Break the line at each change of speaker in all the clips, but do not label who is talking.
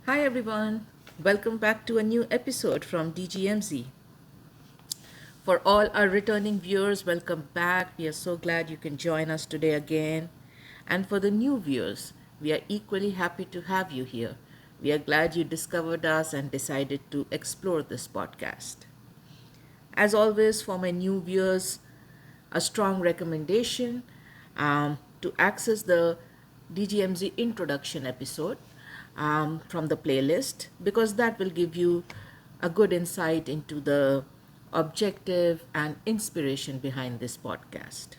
Hi everyone, welcome back to a new episode from DGMZ. For all our returning viewers, welcome back. We are so glad you can join us today again. And for the new viewers, we are equally happy to have you here. We are glad you discovered us and decided to explore this podcast. As always, for my new viewers, a strong recommendation to access the DGMZ introduction episode from the playlist because that will give you a good insight into the objective and inspiration behind this podcast.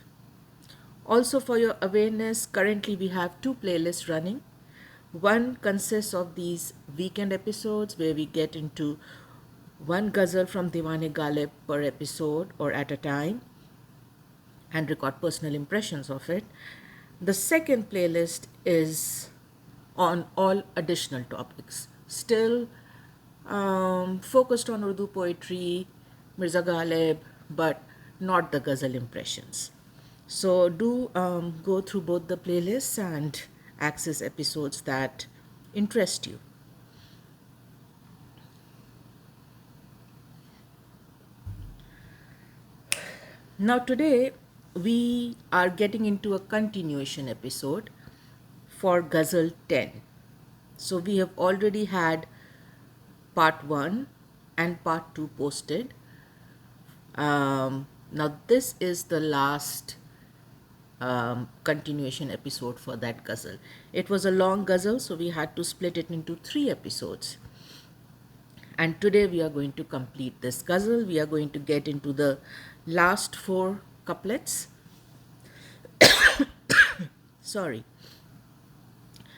Also, for your awareness, currently we have two playlists running. One consists of these weekend episodes where we get into one ghazal from Diwan-e-Ghalib per episode or at a time and record personal impressions of it. The second playlist is on all additional topics, still focused on Urdu poetry, Mirza Ghalib, but not the ghazal impressions. So do go through both the playlists and access episodes that interest you. Now today we are getting into a continuation episode for Ghazal 10. So we have already had part 1 and part 2 posted. Now this is the last continuation episode for that ghazal. It was a long ghazal, so we had to split it into 3 episodes. And today we are going to complete this ghazal. We are going to get into the last 4 couplets. Sorry.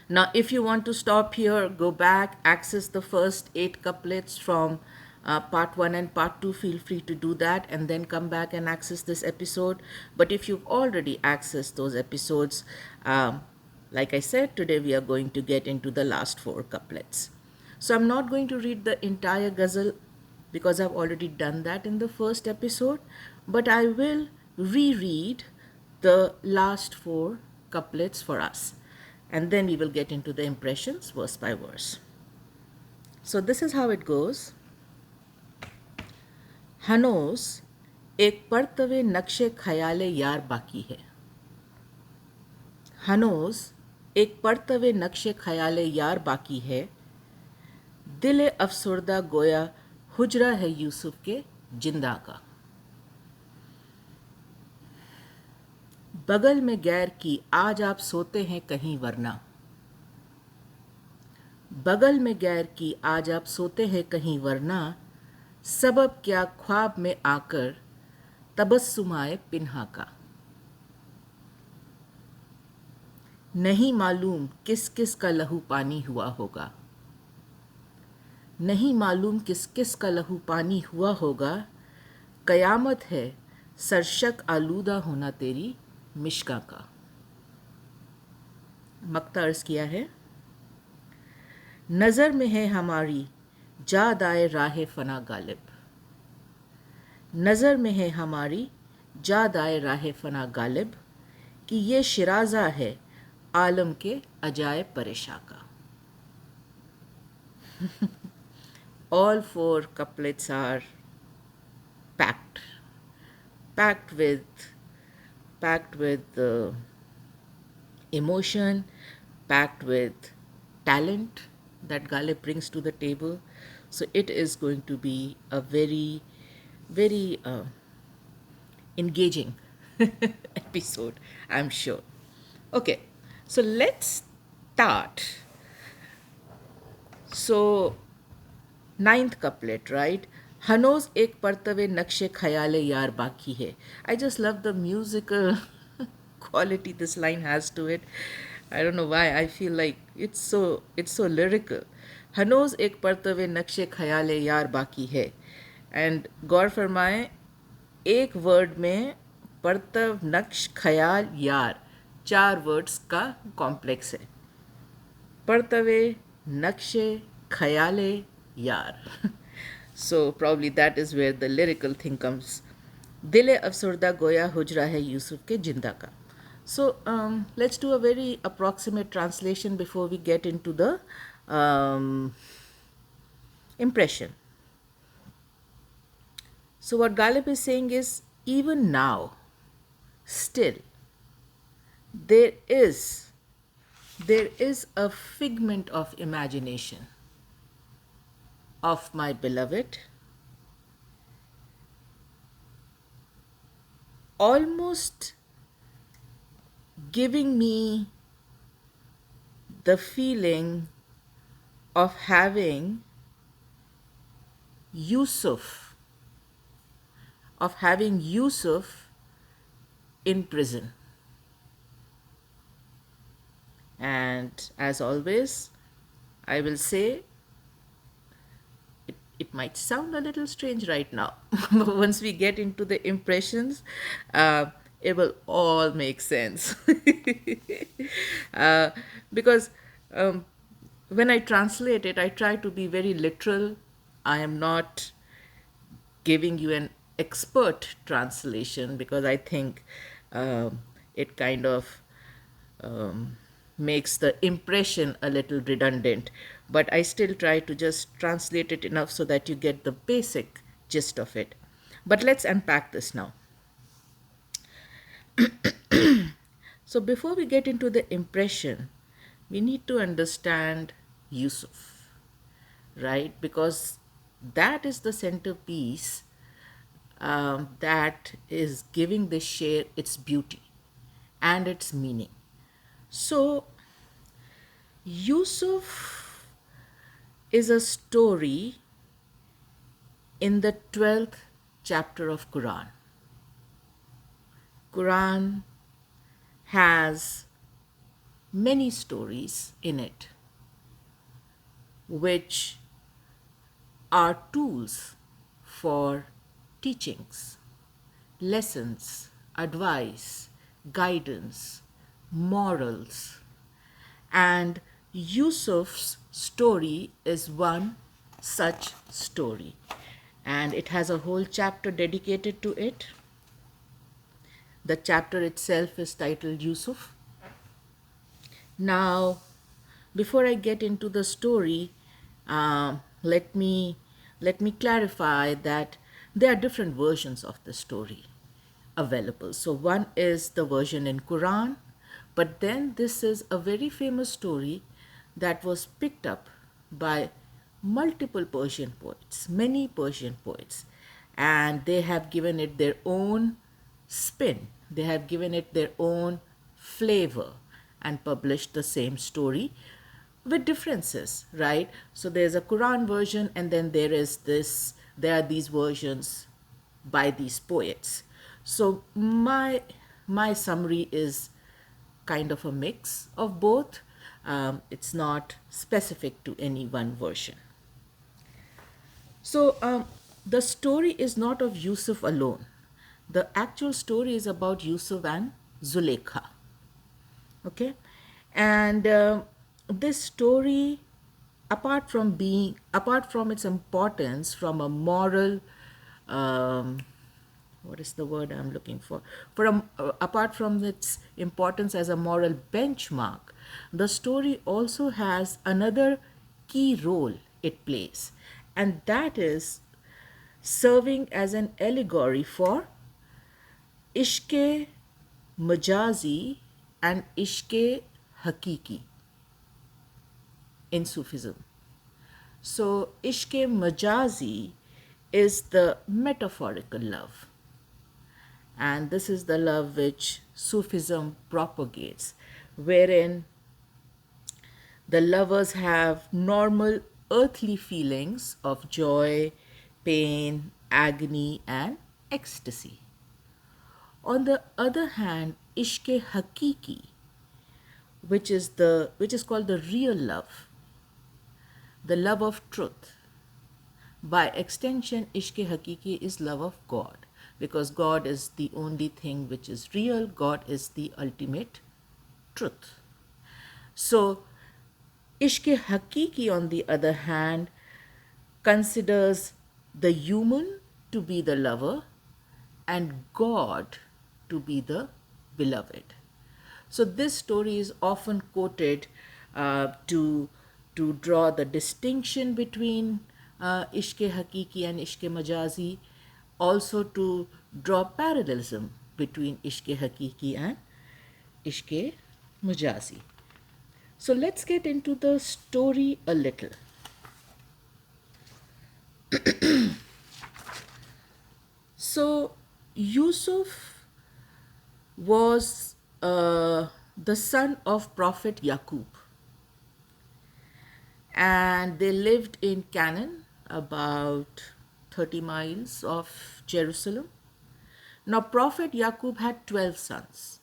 Now, if you want to stop here, go back, access the first 8 couplets from part 1 and part 2, feel free to do that and then come back and access this episode. But if you've already accessed those episodes, like I said, today we are going to get into the last 4 couplets. So I'm not going to read the entire ghazal because I've already done that in the first episode, but I will reread the last 4 couplets for us. And then we will get into the impressions verse by verse. So this is how it goes. हनोस एक परतवे नक्शे ख्याले यार बाकी है. हनोस एक परतवे नक्शे ख्याले यार बाकी है. दिल अफसरदा गोया हुजरा है यूसुफ के जिंदा का. बगल में गैर की आज आप सोते हैं कहीं वरना. बगल में गैर की आज आप सोते हैं कहीं वरना. सबब क्या ख्वाब में आकर तबस्सुमाए पिन्हा का. नहीं मालूम किस किस का लहू पानी हुआ होगा. नहीं मालूम किस किस का लहू पानी हुआ होगा. कयामत है सरशक आलूदा होना तेरी मिश्का का. मक्ता अर्ज किया है. नज़र में है हमारी जाद आए राह फना गालिब. नज़र में है हमारी जाद आए राह फना गालिब कि ये शिराजा है आलम के अजाए परेशा का. All 4 couplets are packed with emotion, packed with talent that Ghalib brings to the table. So it is going to be a very, very engaging episode, I'm sure. Okay, so let's start. So 9th couplet, right? हनोज एक परतवे नक्शे ख्याले यार बाकी है. I just love the musical quality this line has to it. I don't know why. I feel like it's so lyrical. हनोज एक परतवे नक्शे ख्याले यार बाकी है. And गौर फरमाएं, एक वर्ड में परतव नक्श ख्याल यार 4 वर्ड्स का कॉम्प्लेक्स है. परतवे नक्शे ख्याले यार. So probably that is where the lyrical thing comes. दिल अफसरदा गोया हुजरा है यूसुफ के जिंदा का. So let's do a very approximate translation before we get into the um, impression. So, what Ghalib is saying is, even now, still, there is there is a figment of imagination of my beloved, almost giving me the feeling of having Yusuf, in prison. And as always, I will say it might sound a little strange right now, but once we get into the impressions, it will all make sense. uh, because um, when I translate it, I try to be very literal. I am not giving you an expert translation because I think it kind of um, makes the impression a little redundant. But I still try to just translate it enough so that you get the basic gist of it. But let's unpack this now. So before we get into the impression, we need to understand Yusuf, right? Because that is the centerpiece that is giving the sher its beauty and its meaning. So, Yusuf is a story in the 12th chapter of Quran. Quran has many stories in it which are tools for teachings, lessons, advice, guidance, morals. And Yusuf's story is one such story. And it has a whole chapter dedicated to it. The chapter itself is titled Yusuf. Now, before I get into the story, let me clarify that there are different versions of the story available. So one is the version in Quran, but then this is a very famous story that was picked up by multiple Persian poets, many Persian poets, and they have given it their own spin. They have given it their own flavor and published the same story with differences, right? So there's a Quran version, and then there are these versions by these poets. So my summary is kind of a mix of both. It's not specific to any one version. So the story is not of Yusuf alone. The actual story is about Yusuf and Zulekha. Okay, and this story, apart from its importance from a moral, um, what is the word I'm looking for? Apart from its importance as a moral benchmark, the story also has another key role it plays, and that is serving as an allegory for ishke majazi and ishke hakiki in Sufism. So, ishke majazi is the metaphorical love, and this is the love which Sufism propagates, wherein the lovers have normal earthly feelings of joy, pain, agony, and ecstasy. On the other hand, ishke hakiki, which is called the real love, the love of truth. By extension, ishke hakiki is love of God, because God is the only thing which is real. God is the ultimate truth. So, ishke hakiki, on the other hand, considers the human to be the lover and God to be the beloved. So this story is often quoted to to draw the distinction between ishq hakiki and ishq majazi, also to draw parallelism between ishq hakiki and ishq majazi. So let's get into the story a little. So Yusuf was the son of Prophet Yaqub, and they lived in Canaan, about 30 miles of Jerusalem. Now, Prophet Yaqub had 12 sons,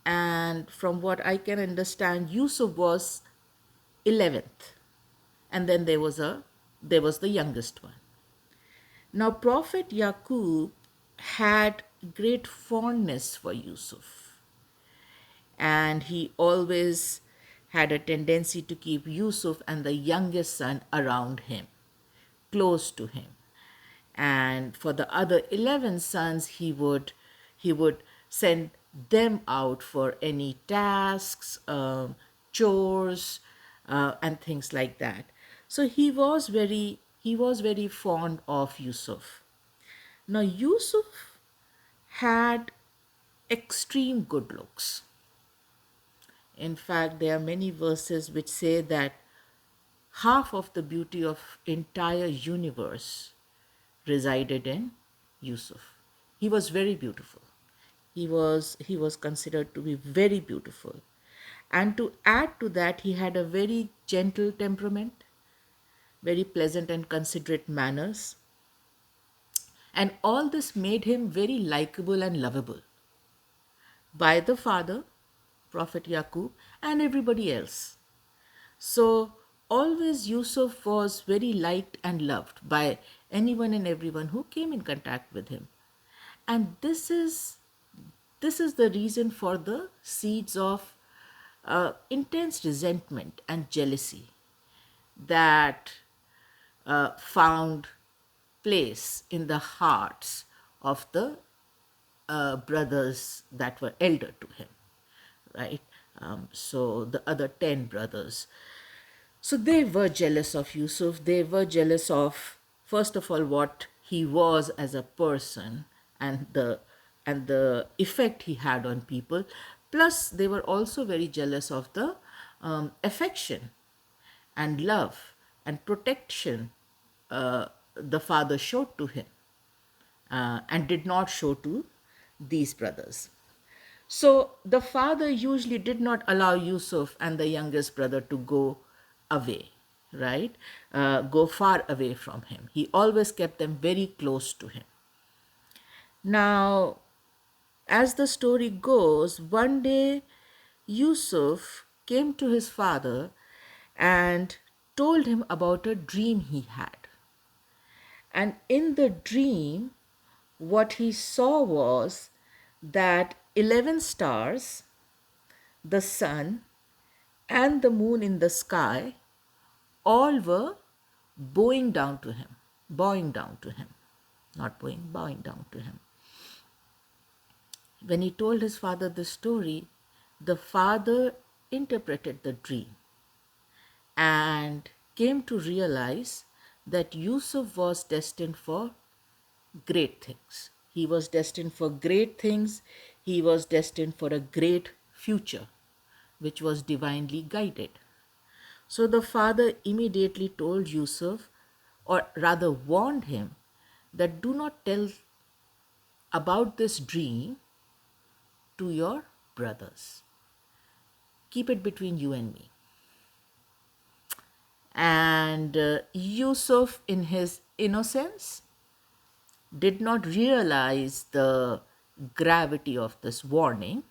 and from what I can understand, Yusuf was 11th, and then there was the youngest one. Now, Prophet Yaqub had great fondness for Yusuf, and he always had a tendency to keep Yusuf and the youngest son around him, close to him. And for the other 11 sons, he would send them out for any tasks, chores, and things like that. So he was very fond of Yusuf. Now Yusuf had extreme good looks. In fact, there are many verses which say that half of the beauty of entire universe resided in Yusuf. He was very beautiful. He was considered to be very beautiful. And to add to that, he had a very gentle temperament, very pleasant and considerate manners. And all this made him very likable and lovable by the father, Prophet Yaqub, and everybody else. So always Yusuf was very liked and loved by anyone and everyone who came in contact with him. And this is the reason for the seeds of intense resentment and jealousy that found place in the hearts of the brothers that were elder to him, right? So the other 10 brothers. So they were jealous of Yusuf. They were jealous of, first of all, what he was as a person, and the effect he had on people. Plus, they were also very jealous of the affection and love and protection the father showed to him, and did not show to these brothers. So the father usually did not allow Yusuf and the youngest brother to go away, right? Go far away from him. He always kept them very close to him. Now, as the story goes, one day Yusuf came to his father and told him about a dream he had. And in the dream, what he saw was that 11 stars, the sun, and the moon in the sky all were bowing down to him, not bowing, bowing down to him. When he told his father the story, the father interpreted the dream and came to realize that Yusuf was destined for great things. He was destined for great things. He was destined for a great future, which was divinely guided. So the father immediately told Yusuf, or rather warned him, that do not tell about this dream to your brothers. Keep it between you and me. And Yusuf, in his innocence, did not realize the gravity of this warning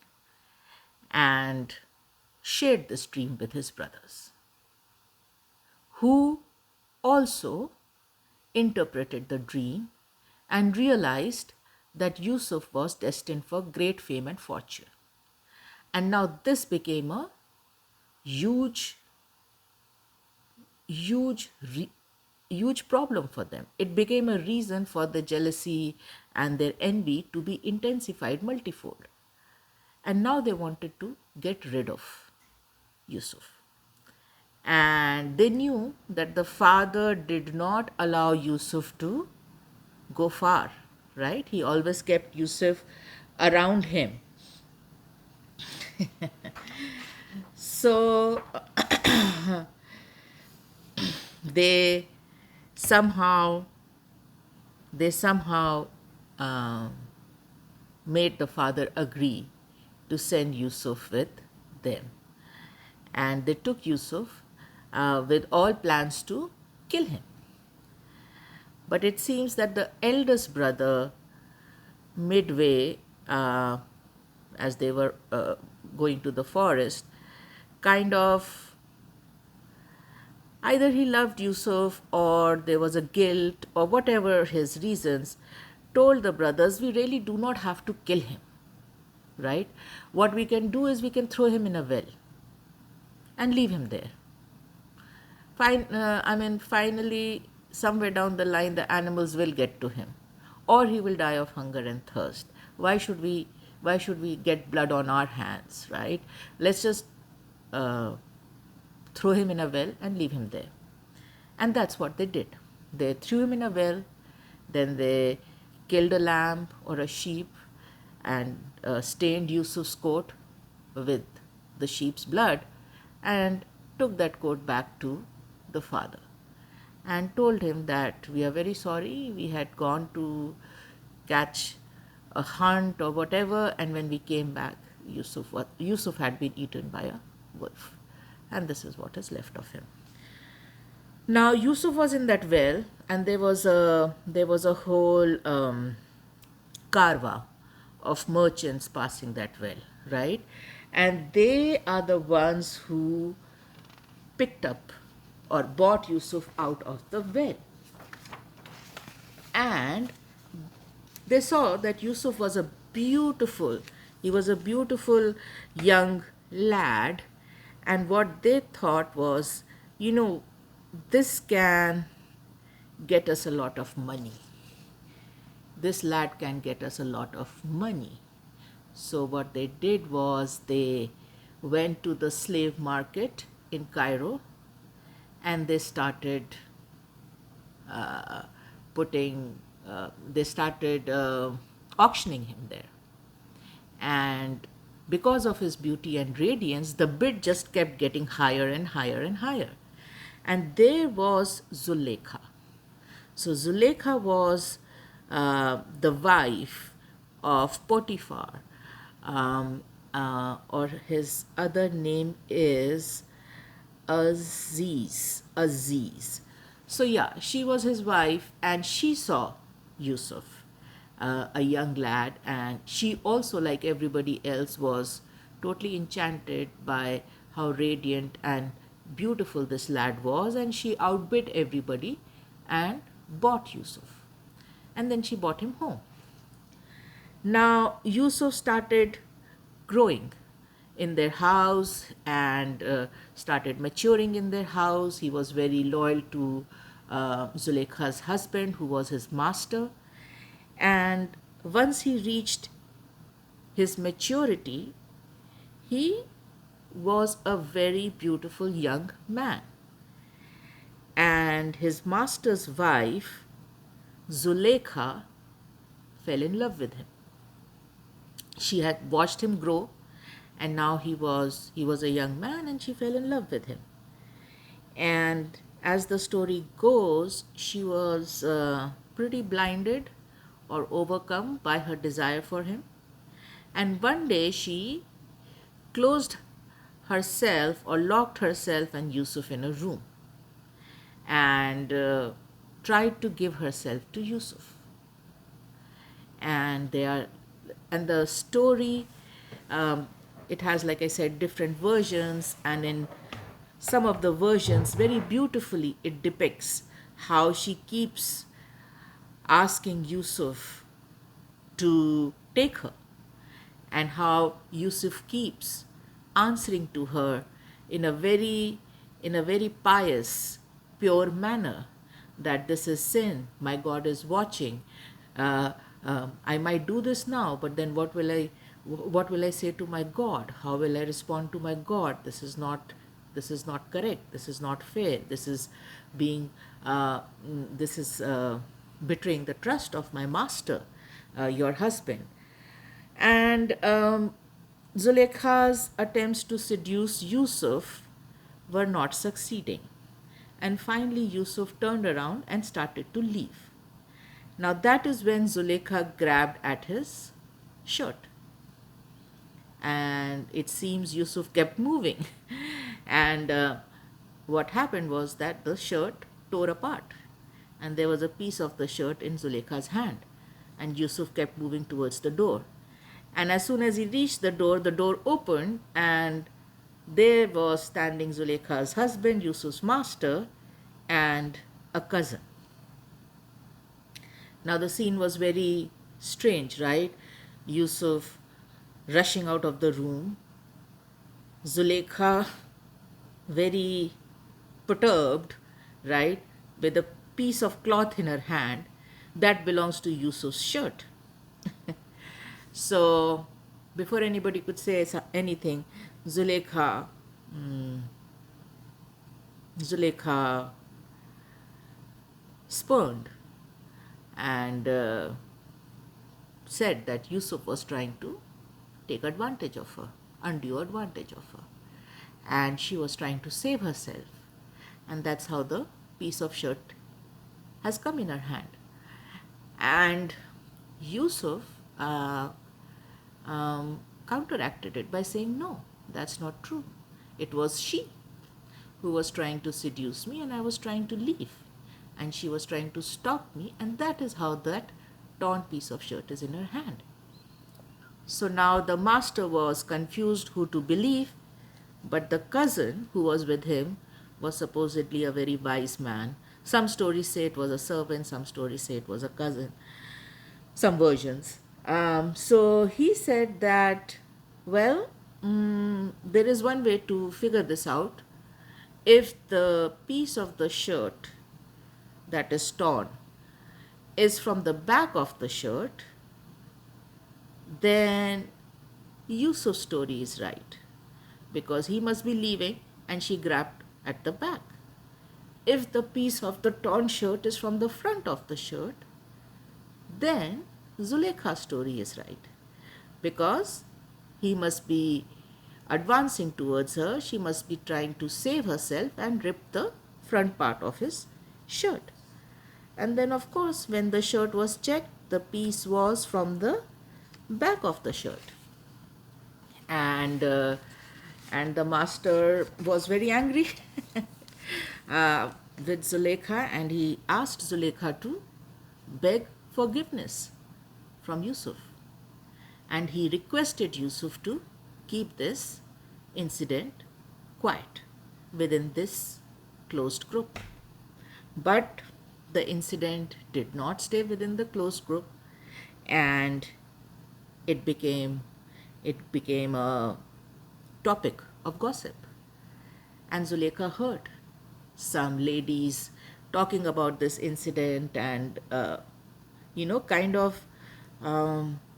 and shared this dream with his brothers, who also interpreted the dream and realized that Yusuf was destined for great fame and fortune. And now this became a huge, huge, huge problem for them. It became a reason for the jealousy and their envy to be intensified multifold. And now they wanted to get rid of Yusuf. And and they knew that the father did not allow Yusuf to go far, right? He always kept Yusuf around him. So they somehow they somehow um, made the father agree to send Yusuf with them. And they took Yusuf with all plans to kill him. But it seems that the eldest brother, midway, as they were going to the forest, kind of either he loved Yusuf or there was a guilt or whatever his reasons, told the brothers, we really do not have to kill him, right? What we can do is we can throw him in a well and leave him there. Finally, somewhere down the line, the animals will get to him, or he will die of hunger and thirst. Why should we get blood on our hands, right? Let's just throw him in a well and leave him there. And that's what they did. They threw him in a well, then they killed a lamb or a sheep and stained Yusuf's coat with the sheep's blood and took that coat back to the father and told him that we are very sorry, we had gone to catch a hunt or whatever, and when we came back, Yusuf had been eaten by a wolf, and this is what is left of him. Now Yusuf was in that well, and there was a whole karwa of merchants passing that well, right? And they are the ones who picked up or bought Yusuf out of the well. And they saw that Yusuf was he was a beautiful young lad, and what they thought was, this can get us a lot of money. This lad can get us a lot of money. So what they did was they went to the slave market in Cairo and they started auctioning him there. And because of his beauty and radiance, the bid just kept getting higher and higher and higher. And there was Zulekha. So Zulekha was the wife of Potiphar, or his other name is Aziz. So yeah, she was his wife, and she saw Yusuf, a young lad, and she also, like everybody else, was totally enchanted by how radiant and beautiful this lad was, and she outbid everybody and bought Yusuf. And then she brought him home. Now Yusuf started growing in their house and started maturing in their house. He was very loyal to Zulekha's husband, who was his master. And once he reached his maturity, he was a very beautiful young man. And his master's wife, Zulekha, fell in love with him. She had watched him grow, and now he was a young man, and she fell in love with him. And as the story goes, she was pretty blinded or overcome by her desire for him. And one day she closed herself or locked herself and Yusuf in a room and tried to give herself to Yusuf. And the story, it has, like I said, different versions, and in some of the versions, very beautifully, it depicts how she keeps asking Yusuf to take her, and how Yusuf keeps answering to her in a very pious, pure manner, that this is sin, my God is watching. I might do this now, but then what will I say to my God? How will I respond to my God? This is not This is not correct. This is not fair. This is being, this is betraying the trust of my master, your husband. And Zulekha's attempts to seduce Yusuf were not succeeding. And finally, Yusuf turned around and started to leave. Now, that is when Zulekha grabbed at his shirt. And it seems Yusuf kept moving. And what happened was that the shirt tore apart. And there was a piece of the shirt in Zulekha's hand. And Yusuf kept moving towards the door. And as soon as he reached the door opened, and there was standing Zulekha's husband, Yusuf's master, and a cousin. Now the scene was very strange, right? Yusuf rushing out of the room, Zulekha very perturbed, right, with a piece of cloth in her hand that belongs to Yusuf's shirt. So before anybody could say anything, Zulekha spurned and said that Yusuf was trying to take advantage of her, undue advantage of her. And she was trying to save herself. And that's how the piece of shirt has come in her hand. And Yusuf counteracted it by saying, no, that's not true. It was she who was trying to seduce me, and I was trying to leave. And she was trying to stop me, and that is how that torn piece of shirt is in her hand. So now the master was confused who to believe, but the cousin who was with him was supposedly a very wise man. Some stories say it was a servant, some stories say it was a cousin, some versions. So he said that, well, there is one way to figure this out. If the piece of the shirt that is torn is from the back of the shirt, then Yusuf's story is right, because he must be leaving and she grabbed at the back. If the piece of the torn shirt is from the front of the shirt, then Zulekha's story is right, because he must be advancing towards her, she must be trying to save herself and rip the front part of his shirt. And then of course when the shirt was checked, the piece was from the back of the shirt. And the master was very angry with Zulekha, and he asked Zulekha to beg forgiveness from Yusuf. And he requested Yusuf to keep this incident quiet within this closed group. But the incident did not stay within the closed group, and it became a topic of gossip. And Zulekha heard some ladies talking about this incident and kind of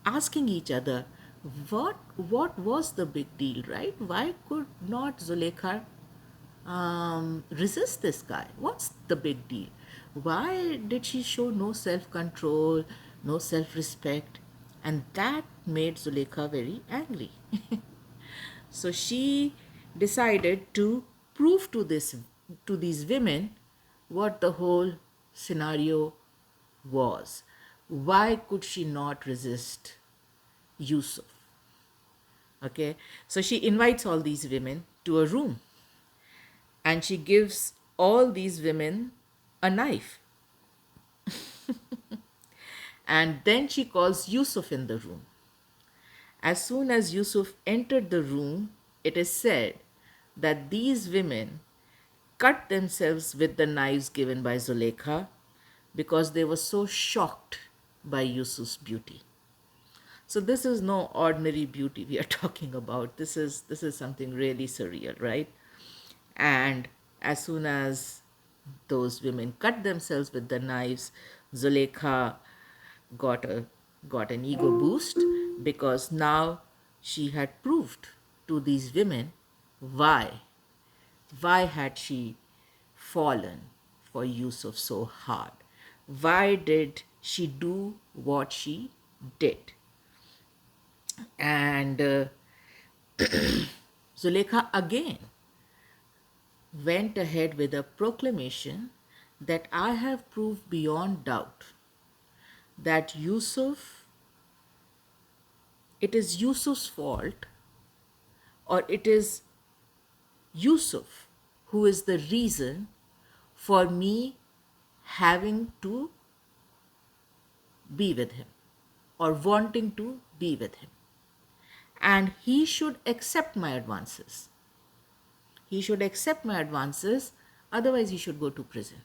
asking each other, what was the big deal, right? Why could not Zulekha resist this guy? What's the big deal? Why did she show no self-control, no self-respect? And that made Zulekha very angry. So she decided to prove to these women what the whole scenario was. Why could she not resist Yusuf? Okay, so she invites all these women to a room, and she gives all these women a knife. And then she calls Yusuf in the room. As soon as Yusuf entered the room, it is said that these women cut themselves with the knives given by Zulekha because they were so shocked by Yusuf's beauty. So this is no ordinary beauty we are talking about. This is something really surreal, right? And as soon as those women cut themselves with the knives, Zulekha got an ego boost, because now she had proved to these women why Why had she fallen for Yusuf so hard? Why did she do what she did? And Zuleika again went ahead with a proclamation that I have proved beyond doubt that it is Yusuf's fault, or it is Yusuf who is the reason for me having to be with him or wanting to be with him. And he should accept my advances. He should accept my advances, otherwise, he should go to prison.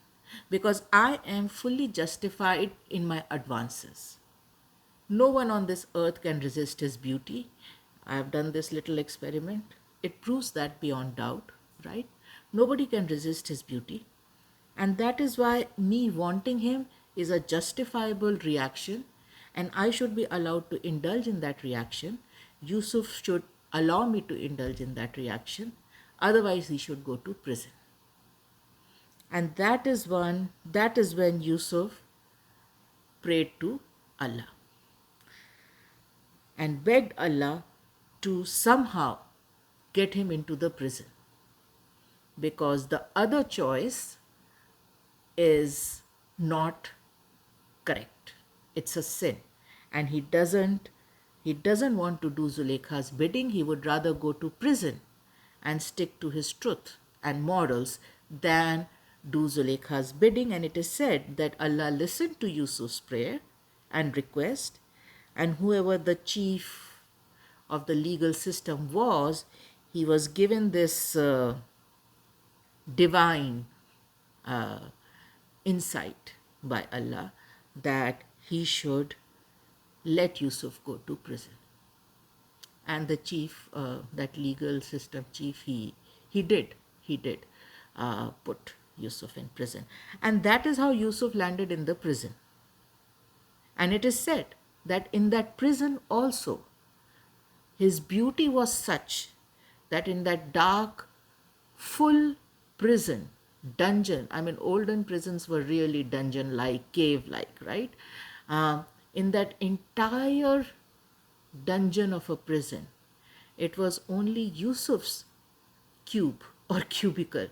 Because I am fully justified in my advances. No one on this earth can resist his beauty. I have done this little experiment. It proves that beyond doubt, right? Nobody can resist his beauty. And that is why me wanting him is a justifiable reaction, and I should be allowed to indulge in that reaction. Yusuf should allow me to indulge in that reaction, otherwise, he should go to prison. And that is when Yusuf prayed to Allah and begged Allah to somehow get him into the prison, because the other choice is not correct. It's a sin. And he doesn't want to do Zuleika's bidding. He would rather go to prison and stick to his truth and morals than do Zuleika's bidding. And it is said that Allah listened to Yusuf's prayer and request, and whoever the chief of the legal system was, he was given this divine insight by Allah that he should let Yusuf go to prison. And the chief, that legal system chief, he did put Yusuf in prison. And that is how Yusuf landed in the prison. And it is said that in that prison also, his beauty was such that in that dark, full prison, dungeon, I mean, olden prisons were really dungeon-like, cave-like, right? In that entire dungeon of a prison, it was only Yusuf's cube or cubicle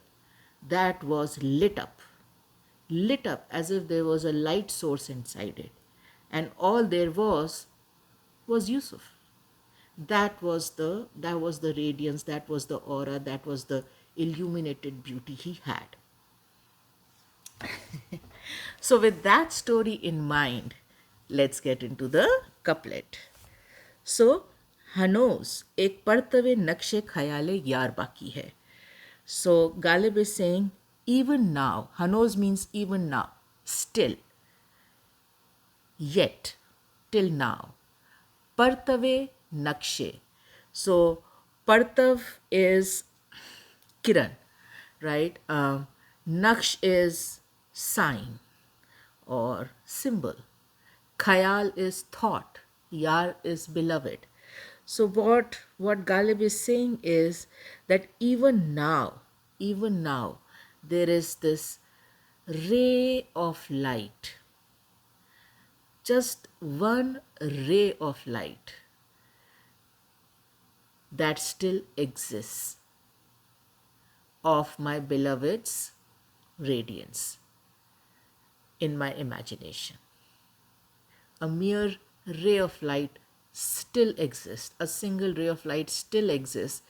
that was lit up as if there was a light source inside it. And all there was Yusuf. That was the radiance, that was the aura, that was the illuminated beauty he had. So with that story in mind, let's get into the couplet. So, Hanoz ek partave nakshe khayale yaar baki hai. So Ghalib is saying, even now, Hanoz means even now, still, yet, till now. Partave nakshe. So partav is kiran, right? Naksh is sign or symbol. Khayal is thought. Yar is beloved. So what Ghalib is saying is that even now, there is this ray of light, just one ray of light that still exists of my beloved's radiance in my imagination. A mere ray of light still exists, a single ray of light still exists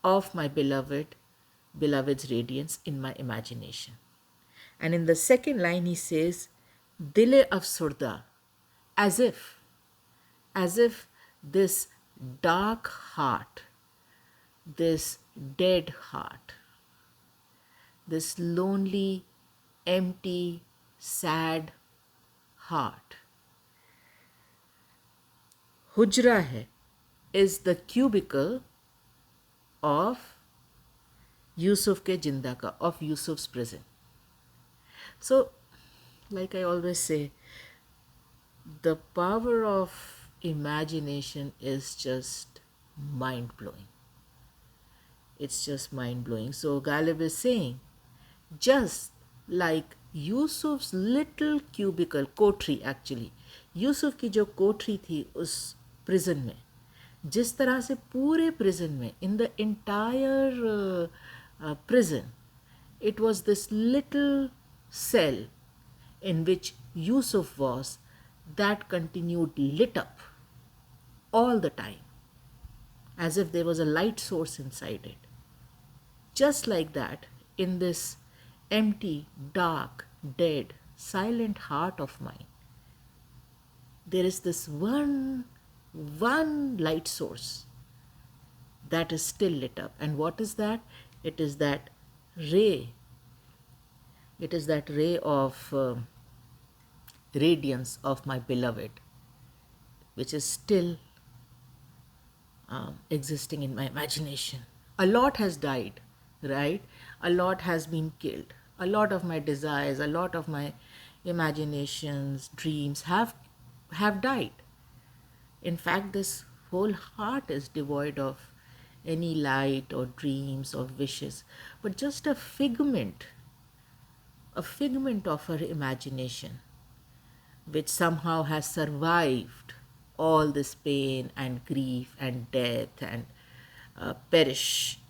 of my beloved's radiance in my imagination. And in the second line he says, dile afsurda, as if this dark heart, this dead heart, this lonely, empty, sad heart, hujra hai, is the cubicle of Yusuf ke jinda ka, of Yusuf's prison. So, like I always say, the power of imagination is just mind-blowing. It's just mind blowing. So Ghalib is saying, just like Yusuf's little cubicle कोठरी, actually Yusuf की जो कोठरी थी उस prison में, जिस तरह से पूरे प्रिजन में, in the entire prison, it was this little cell in which Yusuf was, that continued lit up all the time, as if there was a light source inside it. Just like that, in this empty, dark, dead, silent heart of mine, there is this one light source that is still lit up. And what is that? It is that ray. It is that ray of radiance of my beloved, which is still existing in my imagination. A lot has died, right? A lot has been killed. A lot of my desires, a lot of my imaginations, dreams have died. In fact, this whole heart is devoid of any light or dreams or wishes, but just a figment of her imagination, which somehow has survived all this pain and grief and death and perish,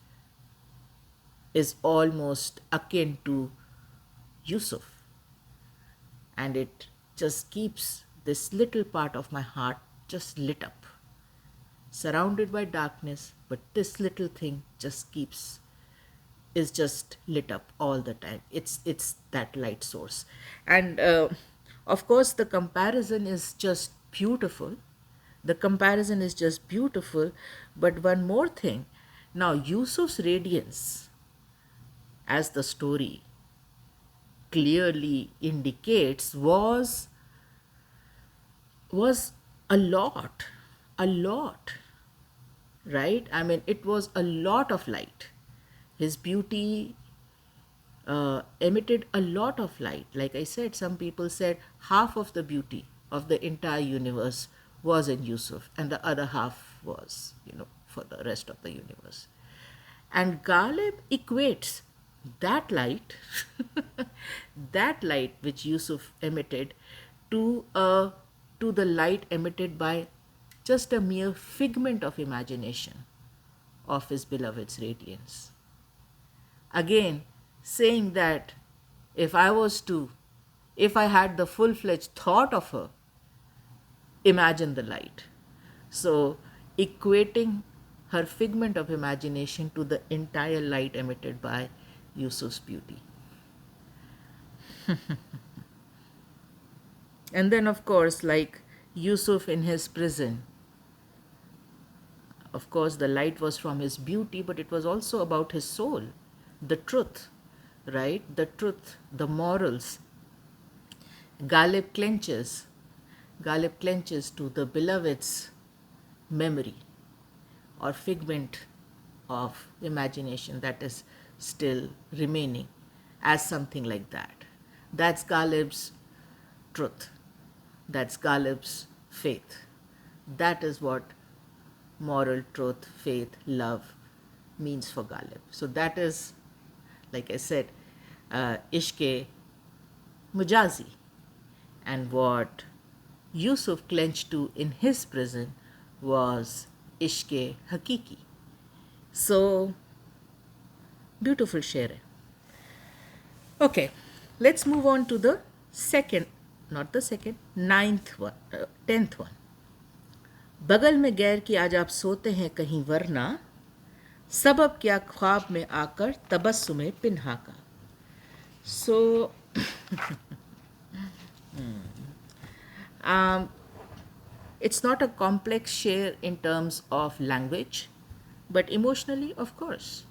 is almost akin to Yusuf. And it just keeps this little part of my heart just lit up, surrounded by darkness, but this little thing is just lit up all the time. It's that light source. And of course, the comparison is just beautiful. The comparison is just beautiful. But one more thing. Now, Yusuf's radiance, as the story clearly indicates, was a lot, right? I mean, it was a lot of light. His beauty emitted a lot of light. Like I said, some people said half of the beauty of the entire universe was in Yusuf, and the other half was, for the rest of the universe. And Ghalib equates that light, that light which Yusuf emitted, to the light emitted by just a mere figment of imagination of his beloved's radiance. Again, saying that if I had the full-fledged thought of her, imagine the light. So, equating her figment of imagination to the entire light emitted by Yusuf's beauty. And then, of course, like Yusuf in his prison, of course, the light was from his beauty, but it was also about his soul, the truth, right? The truth, the morals. Ghalib clenches to the beloved's memory or figment of imagination that is still remaining as something like that. That's Ghalib's truth. That's Ghalib's faith. That is what moral truth, faith, love means for Ghalib. So that is, like I said, ishq-e mujazi. And what Yusuf clenched to in his prison was ishq-e hakiki. So, beautiful sher. Okay, let's move on to the ninth one, 10th one. बगल में गैर की आज आप सोते हैं कहीं वरना, सबब क्या ख्वाब में आकर तबस्सुम पिन्हा का. So, it's not a complex share in terms of language, but emotionally, of course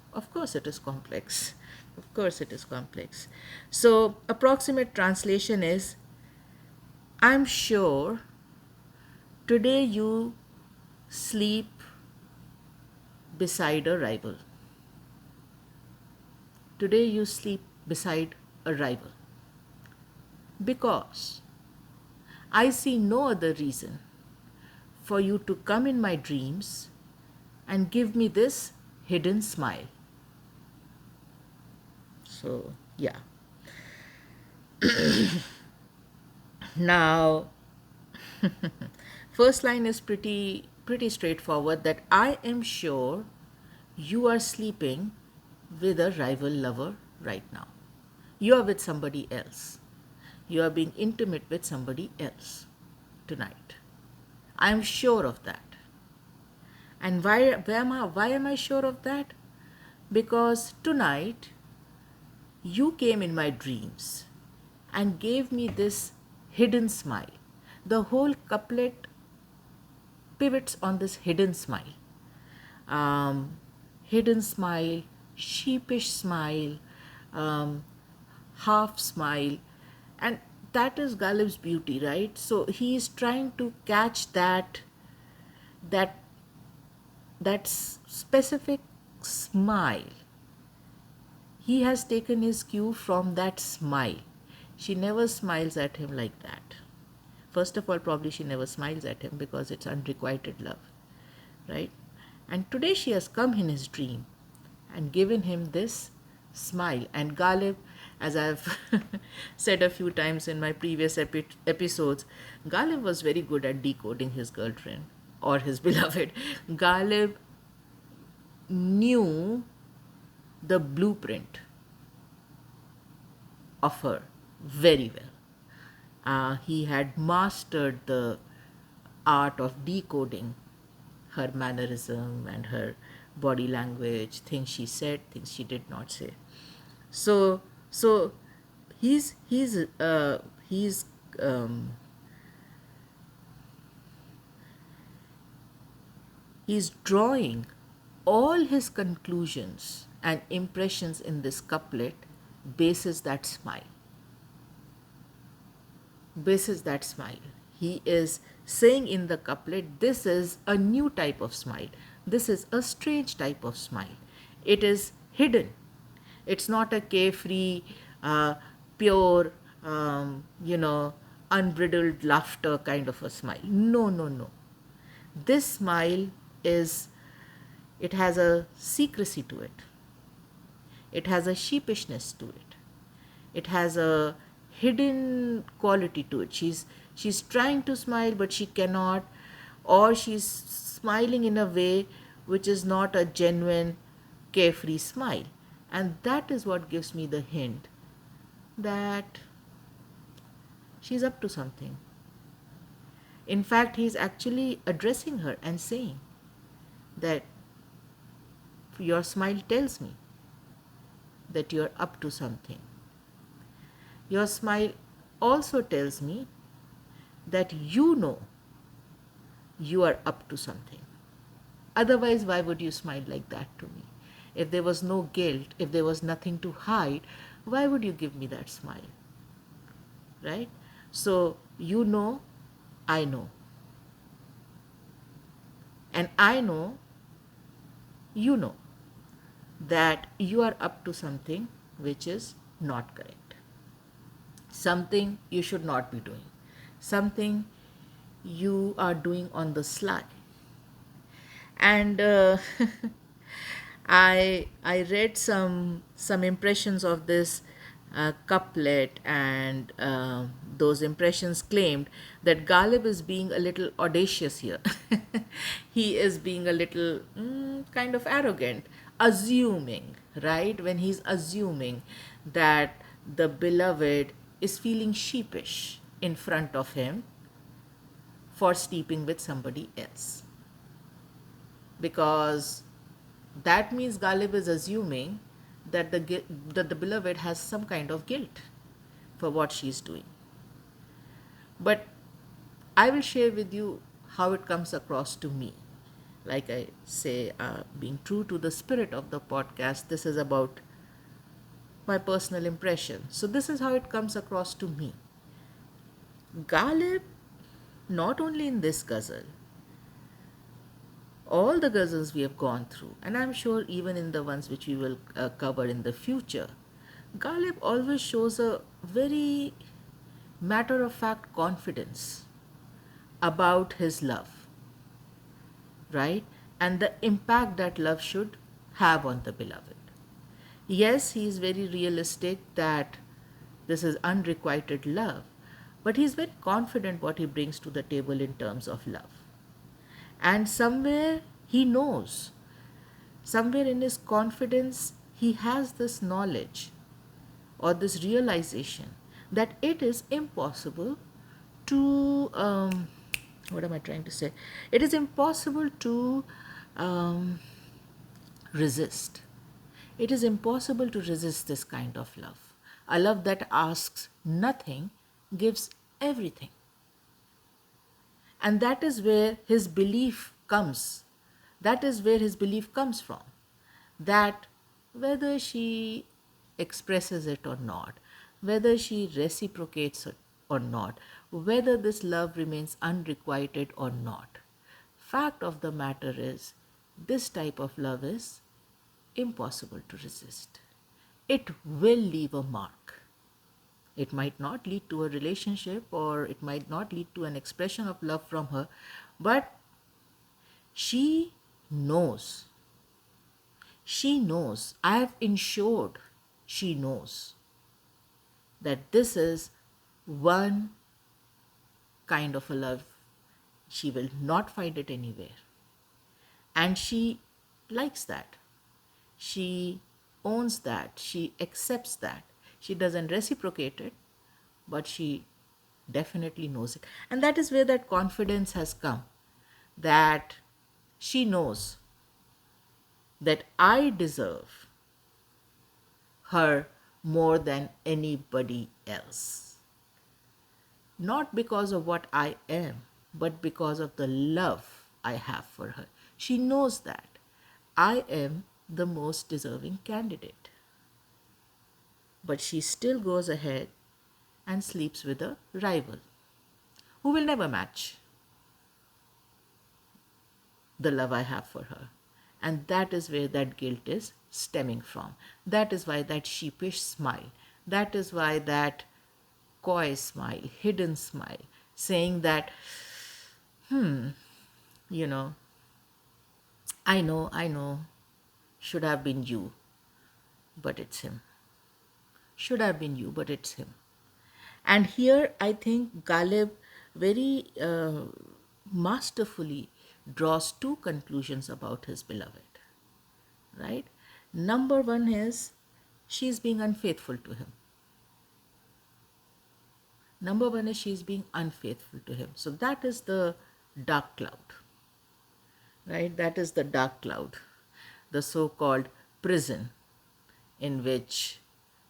it is complex. Of course it is complex. So, approximate translation is, I'm sure today you sleep beside a rival. Today you sleep beside a rival. Because I see no other reason for you to come in my dreams and give me this hidden smile. So, yeah. Now, first line is pretty straightforward, that I am sure you are sleeping with a rival lover right now. You are with somebody else. You are being intimate with somebody else tonight. I am sure of that. And why am I sure of that? Because tonight you came in my dreams and gave me this hidden smile. The whole couplet pivots on this hidden smile. Um, Hidden smile, sheepish smile, um, half smile, and that is Ghalib's beauty, right? So he is trying to catch that specific smile. He has taken his cue from that smile. She never smiles at him like that. First of all, probably she never smiles at him because it's unrequited love, right? And today she has come in his dream and given him this smile. And Ghalib, as I've said a few times in my previous episodes, Ghalib was very good at decoding his girlfriend or his beloved. Ghalib knew the blueprint of her very well. He had mastered the art of decoding her mannerism and her body language, things she said, things she did not say. So he's he's drawing all his conclusions and impressions in this couplet bases that smile. Bases that smile. He is saying in the couplet, this is a new type of smile. This is a strange type of smile. It is hidden. It's not a carefree, pure, unbridled laughter kind of a smile. No, no, no. This smile it has a secrecy to it. It has a sheepishness to it. It has a hidden quality to it. She's trying to smile but she cannot, or she's smiling in a way which is not a genuine carefree smile. And that is what gives me the hint that she's up to something. In fact, he's actually addressing her and saying that your smile tells me that you're up to something. Your smile also tells me that you know you are up to something. Otherwise, why would you smile like that to me? If there was no guilt, if there was nothing to hide, why would you give me that smile? Right? So, you know, I know. And I know, you know, that you are up to something which is not correct. Something you should not be doing. Something you are doing on the sly. And I read some impressions of this couplet, and those impressions claimed that Ghalib is being a little audacious here. He is being a little kind of arrogant, assuming, right? When he's assuming that the beloved is feeling sheepish in front of him for sleeping with somebody else. Because that means Ghalib is assuming that the beloved has some kind of guilt for what she's doing. But I will share with you how it comes across to me. Like I say, being true to the spirit of the podcast, this is about my personal impression. So this is how it comes across to me. Ghalib, not only in this ghazal, all the ghazals we have gone through, and I'm sure even in the ones which we will cover in the future, Ghalib always shows a very matter-of-fact confidence about his love, right? And the impact that love should have on the beloved. Yes, he is very realistic that this is unrequited love, but he is very confident what he brings to the table in terms of love. And somewhere he knows, somewhere in his confidence, he has this knowledge or this realization that it is impossible to, what am I trying to say? It is impossible to um, resist. It is impossible to resist this kind of love. A love that asks nothing, gives everything. And that is where his belief comes. That is where his belief comes from. That whether she expresses it or not, whether she reciprocates it or not, whether this love remains unrequited or not, fact of the matter is, this type of love is impossible to resist. It will leave a mark. It might not lead to a relationship or it might not lead to an expression of love from her, but she knows. She knows. I have ensured she knows that this is one kind of a love. She will not find it anywhere. And she likes that. She owns that. She accepts that. She doesn't reciprocate it, but she definitely knows it. And that is where that confidence has come, that she knows that I deserve her more than anybody else. Not because of what I am, but because of the love I have for her. She knows that I am the most deserving candidate. But she still goes ahead and sleeps with a rival who will never match the love I have for her. And that is where that guilt is stemming from. That is why that sheepish smile, that is why that coy smile, hidden smile, saying that, you know, I know, should have been you, but it's him. Should have been you, but it's him. And here I think Ghalib very masterfully draws two conclusions about his beloved, right? Number one is she's being unfaithful to him. Number one is she's being unfaithful to him. So that is the dark cloud, right? That is the dark cloud, the so-called prison in which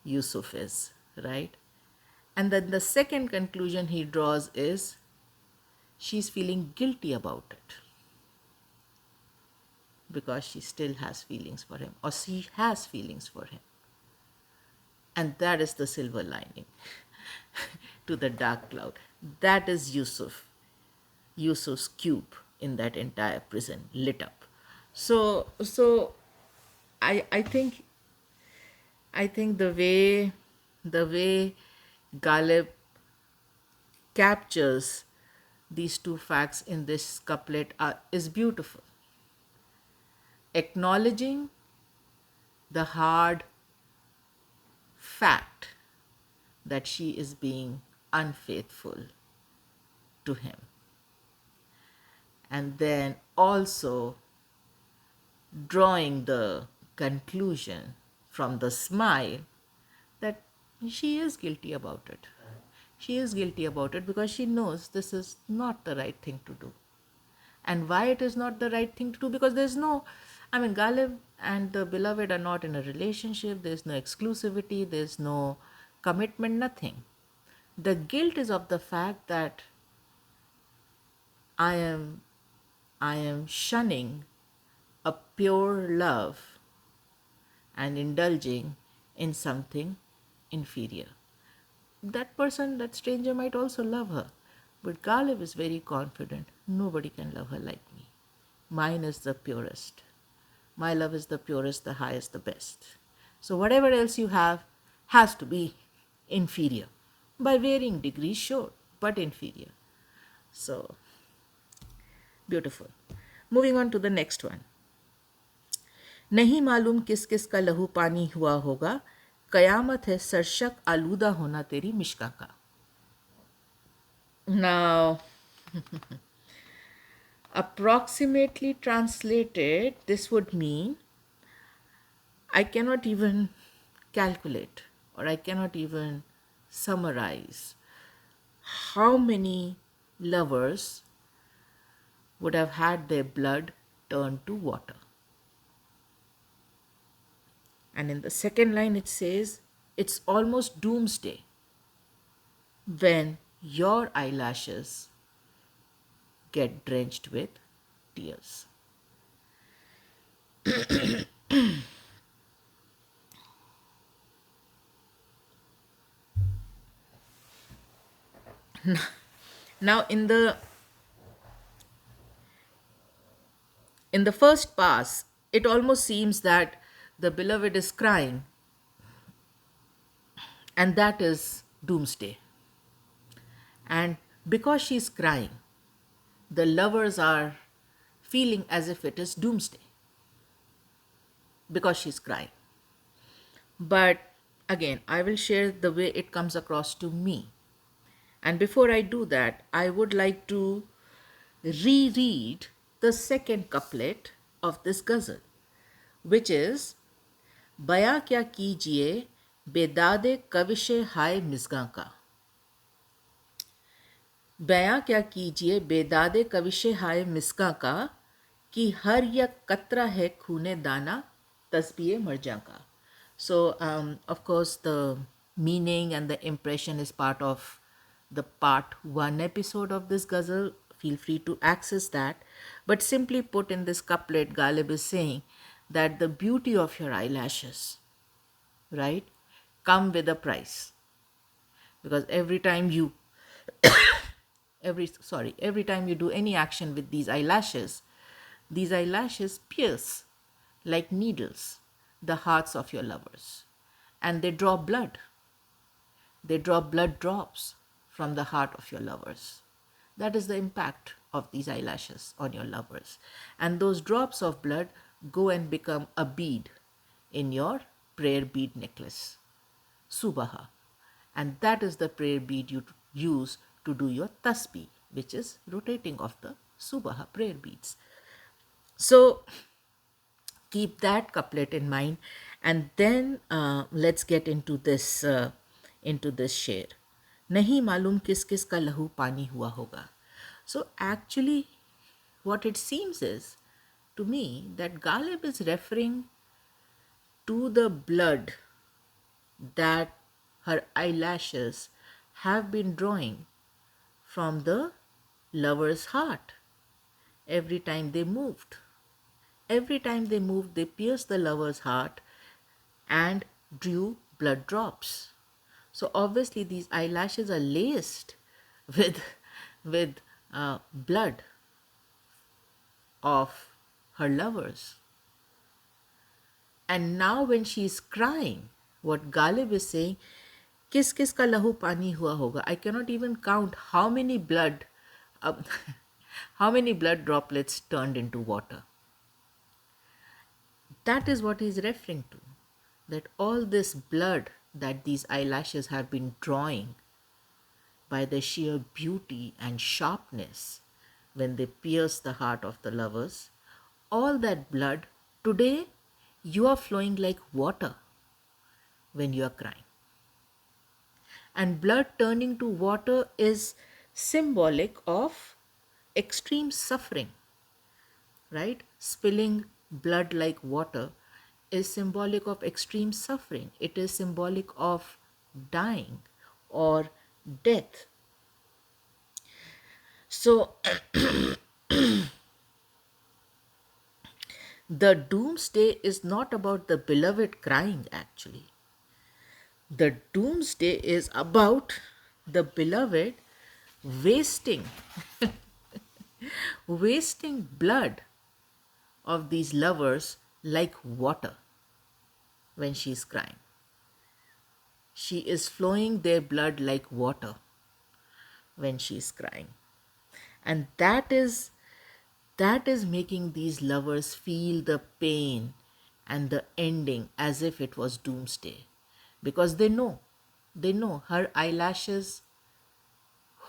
Yusuf is, right? And then the second conclusion he draws is she's feeling guilty about it because she still has feelings for him, or she has feelings for him. And that is the silver lining to the dark cloud. That is Yusuf's cube in that entire prison lit up. So I think the way Ghalib captures these two facts in this couplet is beautiful. Acknowledging the hard fact that she is being unfaithful to him. And then also drawing the conclusion from the smile that she is guilty about it. She is guilty about it because she knows this is not the right thing to do. And why it is not the right thing to do? Because Ghalib and the beloved are not in a relationship, there's no exclusivity, there's no commitment, nothing. The guilt is of the fact that I am shunning a pure love and indulging in something inferior. That person, that stranger might also love her. But Ghalib is very confident. Nobody can love her like me. Mine is the purest. My love is the purest, the highest, the best. So whatever else you have has to be inferior. By varying degrees, sure, but inferior. So, beautiful. Moving on to the next one. नहीं मालूम किस किस का लहू पानी हुआ होगा, कयामत है सरशक आलूदा होना तेरी मिशका का. Now, approximately translated, this would mean I cannot even calculate or I cannot even summarize how many lovers would have had their blood turned to water. And in the second line, it says, it's almost doomsday when your eyelashes get drenched with tears. Now, in the first pass, it almost seems that the beloved is crying, and that is doomsday. And because she's crying, the lovers are feeling as if it is doomsday because she's crying. But again, I will share the way it comes across to me. And before I do that, I would like to reread the second couplet of this ghazal, which is बयां क्या कीजिए be-daad-e-kavish-ha-e-mizhgan का. बयां क्या कीजिए be-daad-e-kavish-ha-e-mizhgan का कि हर यक कतरा है खूने दाना tasbih-e-marjaan का. So, of course, the meaning and the impression is part of the part 1 episode of this ghazal. Feel free to access that. But simply put, in this couplet, Ghalib is saying that the beauty of your eyelashes, right, come with a price. Because every time you do any action with these eyelashes pierce like needles the hearts of your lovers, and they draw blood. They draw blood drops from the heart of your lovers. That is the impact of these eyelashes on your lovers. And those drops of blood go and become a bead in your prayer bead necklace, subaha. And that is the prayer bead you use to do your tasbih, which is rotating of the subaha prayer beads. So keep that couplet in mind, and then let's get into this sher. नहीं मालूम किस किस का लहू पानी हुआ होगा. So actually, what it seems is to me that Ghalib is referring to the blood that her eyelashes have been drawing from the lover's heart every time they moved. Every time they moved, they pierced the lover's heart and drew blood drops. So obviously these eyelashes are laced with blood of her lovers. And now when she is crying, what Ghalib is saying, किस किस का लहू पानी हुआ होगा. I cannot even count how many blood how many blood droplets turned into water. That is what he is referring to. That all this blood that these eyelashes have been drawing by the sheer beauty and sharpness when they pierce the heart of the lovers, all that blood, today you are flowing like water when you are crying. And blood turning to water is symbolic of extreme suffering, right? Spilling blood like water is symbolic of extreme suffering. It is symbolic of dying or death. So, the doomsday is not about the beloved crying, actually. The doomsday is about the beloved wasting wasting blood of these lovers like water when she is crying. She is flowing their blood like water when she is crying. And that is making these lovers feel the pain and the ending as if it was doomsday. Because they know her eyelashes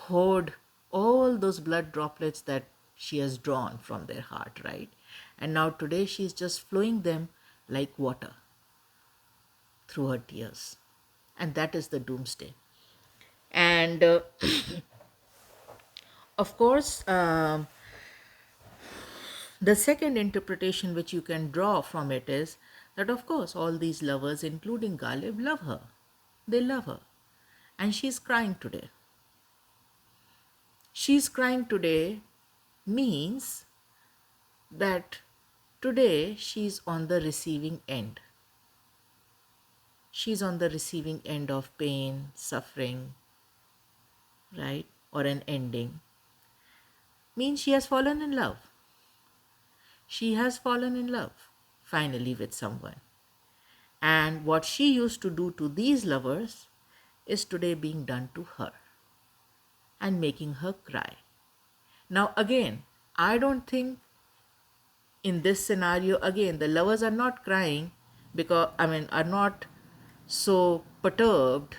hoard all those blood droplets that she has drawn from their heart, right? And now today she's just flowing them like water through her tears. And that is the doomsday. And of course, the second interpretation which you can draw from it is that, of course, all these lovers, including Ghalib, love her. They love her. And she's crying today. She's crying today means that today she's on the receiving end. She's on the receiving end of pain, suffering, right? Or an ending. Means she has fallen in love. She has fallen in love, finally, with someone. And what she used to do to these lovers is today being done to her and making her cry. Now, again, I don't think in this scenario, again, the lovers are not crying because, are not so perturbed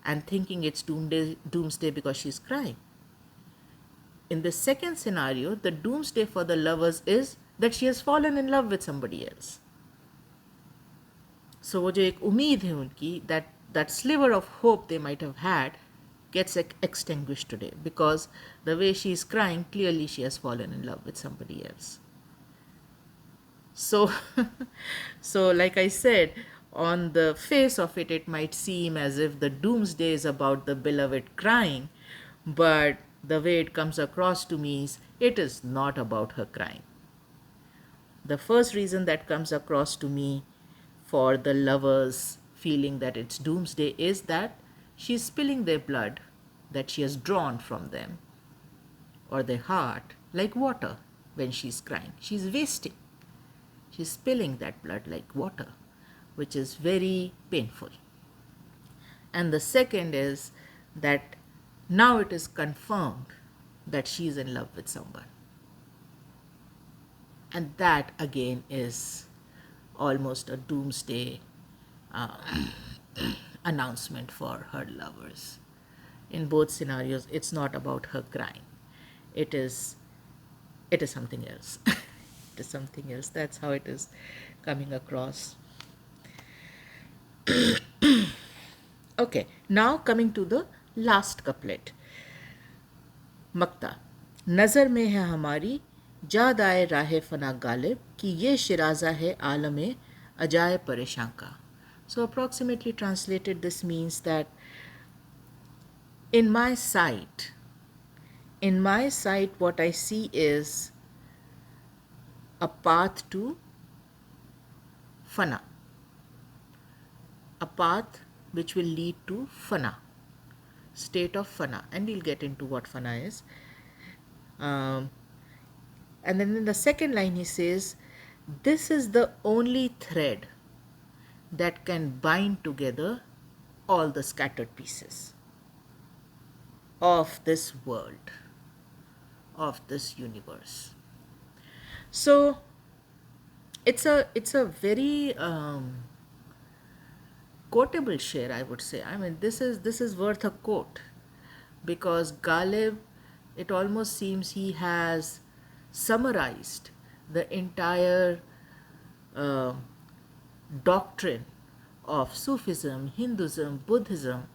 and thinking it's doomsday because she's crying. In the second scenario, the doomsday for the lovers is that she has fallen in love with somebody else. So वो जो एक उम्मीद है उनकी, that sliver of hope they might have had gets extinguished today, because the way she is crying, clearly she has fallen in love with somebody else. So, so like I said, on the face of it, it might seem as if the doomsday is about the beloved crying, but the way it comes across to me is it is not about her crying. The first reason that comes across to me for the lovers feeling that it's doomsday is that she's spilling their blood that she has drawn from them or their heart like water when she's crying. She's wasting. She's spilling that blood like water, which is very painful. And the second is that now it is confirmed that she is in love with someone. And that again is almost a doomsday announcement for her lovers. In both scenarios, it's not about her crying. It is something else. It is something else. That's how it is coming across. Okay, now coming to the last couplet. Makta. नज़र में है हमारी जाद आए राह फना गालिब कि ये शिराजा है आलमे अजाए परेशान का. So approximately translated, this means that in my sight, what I see is a path to fana, a path which will lead to fana, state of fana, and we'll get into what fana is. And then in the second line he says, this is the only thread that can bind together all the scattered pieces of this world, of this universe. So it's a very quotable sher, I would say. I mean, this is worth a quote, because Ghalib, it almost seems he has summarized the entire doctrine of Sufism, Hinduism, Buddhism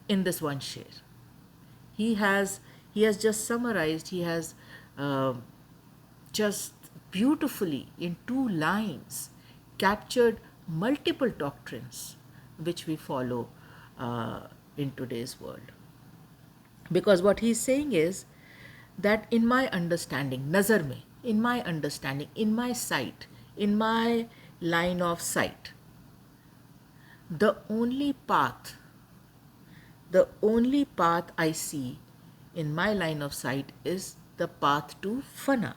in this one sher. He has just summarized, he has just beautifully in 2 lines captured multiple doctrines which we follow in today's world. Because what he's saying is that in my understanding, nazar mein, in my understanding, in my sight, in my line of sight, the only path I see in my line of sight is the path to fana.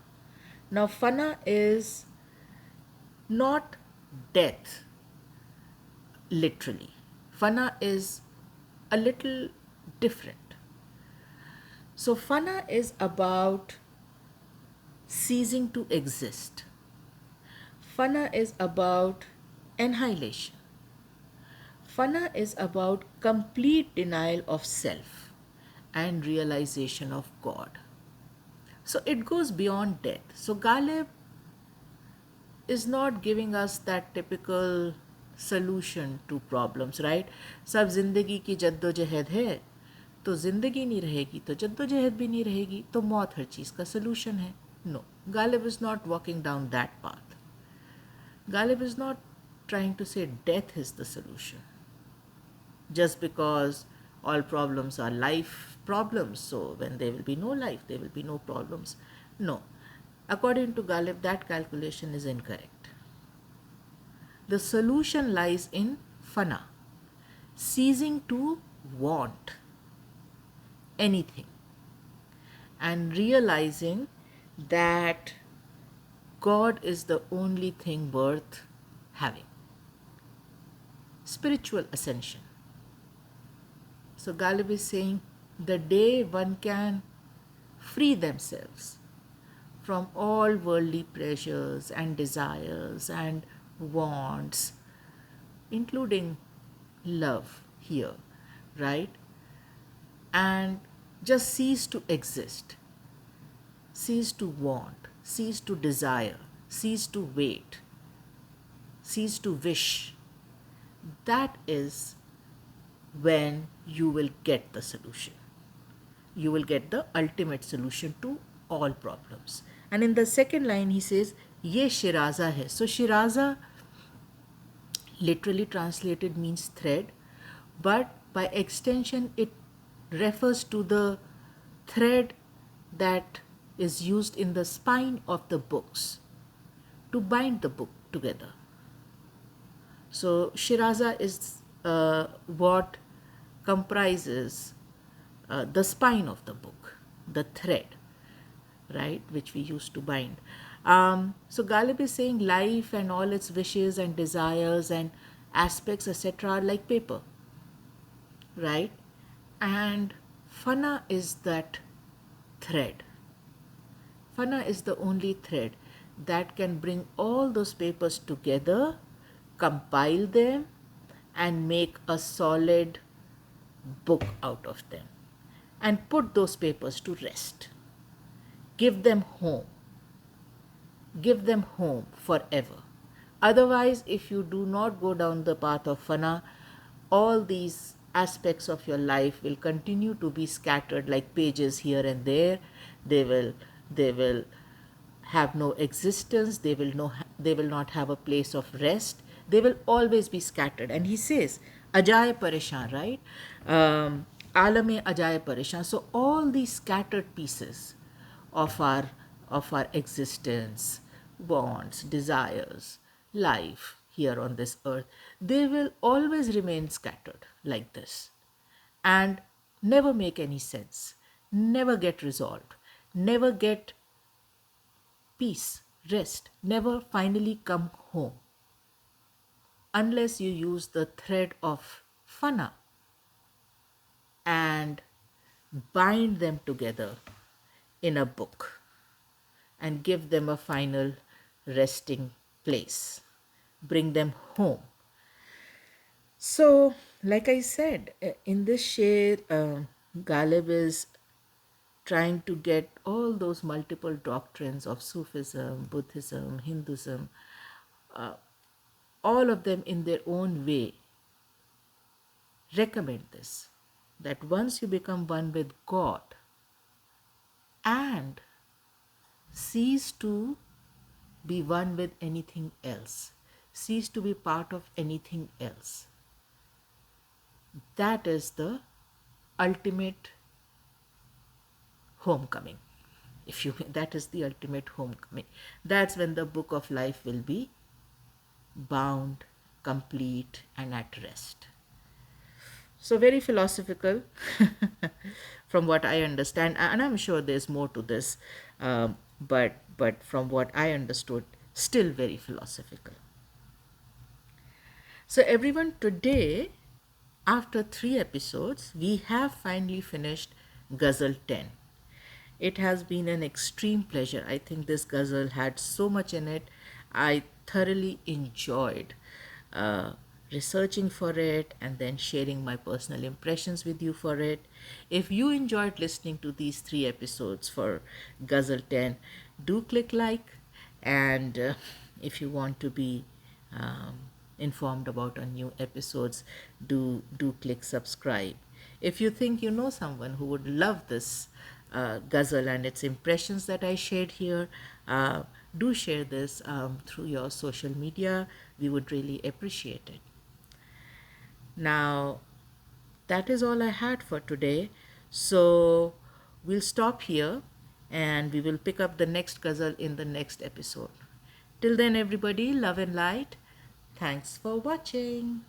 Now, fana is not death, literally. Fana is a little different. So, fana is about ceasing to exist. Fana is about annihilation. Fana is about complete denial of self and realization of God. So it goes beyond death. So Ghalib is not giving us that typical solution to problems, right? सब जिंदगी की जद्दोजहद है, तो जिंदगी नहीं रहेगी तो जद्दोजहद भी नहीं रहेगी, तो मौत हर चीज़ का solution है. No, Ghalib is not walking down that path. Ghalib is not trying to say death is the solution. Just because all problems are life problems, so when there will be no life, there will be no problems. No. According to Ghalib, that calculation is incorrect. The solution lies in fana, ceasing to want anything and realizing that God is the only thing worth having. Spiritual ascension. So Ghalib is saying the day one can free themselves from all worldly pleasures and desires and wants, including love here, right? And just cease to exist, cease to want, cease to desire, cease to wait, cease to wish. That is when you will get the solution. You will get the ultimate solution to all problems. And in the second line, he says, Ye shiraza hai. So, shiraza literally translated means thread, but by extension, it refers to the thread that is used in the spine of the books to bind the book together. So, shiraza is what comprises the spine of the book, the thread, right, which we use to bind. So Ghalib is saying life and all its wishes and desires and aspects, etc., are like paper, right? And fana is that thread. Fana is the only thread that can bring all those papers together, compile them, and make a solid book out of them, and put those papers to rest. Give them home. Give them home forever. Otherwise, if you do not go down the path of fana, all these aspects of your life will continue to be scattered like pages here and there. They will have no existence. They will not have a place of rest. They will always be scattered. And he says, Ajaye Pareshan, right? Alame Ajaye Pareshan. So all these scattered pieces of our existence, wants, desires, life here on this earth, they will always remain scattered like this and never make any sense, never get resolved, never get peace, rest, never finally come home unless you use the thread of fana and bind them together in a book and give them a final resting place, bring them home. So, like I said, in this sher, Ghalib is trying to get all those multiple doctrines of Sufism, Buddhism, Hinduism, all of them in their own way recommend this, that once you become one with God and cease to be one with anything else, cease to be part of anything else, that is the ultimate homecoming. That is the ultimate homecoming. That's when the book of life will be bound, complete, and at rest. So very philosophical from what I understand, and I'm sure there's more to this, but from what I understood, still very philosophical. So everyone, today, after 3 episodes, we have finally finished Ghazal 10. It has been an extreme pleasure. I think this Ghazal had so much in it. I thoroughly enjoyed uh, researching for it and then sharing my personal impressions with you for it. If you enjoyed listening to these three episodes for Ghazal 10, do click like, and if you want to be um, informed about our new episodes, do click subscribe. If you think you know someone who would love this ghazal and its impressions that I shared here, do share this through your social media. We would really appreciate it. Now, that is all I had for today. So we'll stop here and we will pick up the next ghazal in the next episode. Till then, everybody, love and light. Thanks for watching.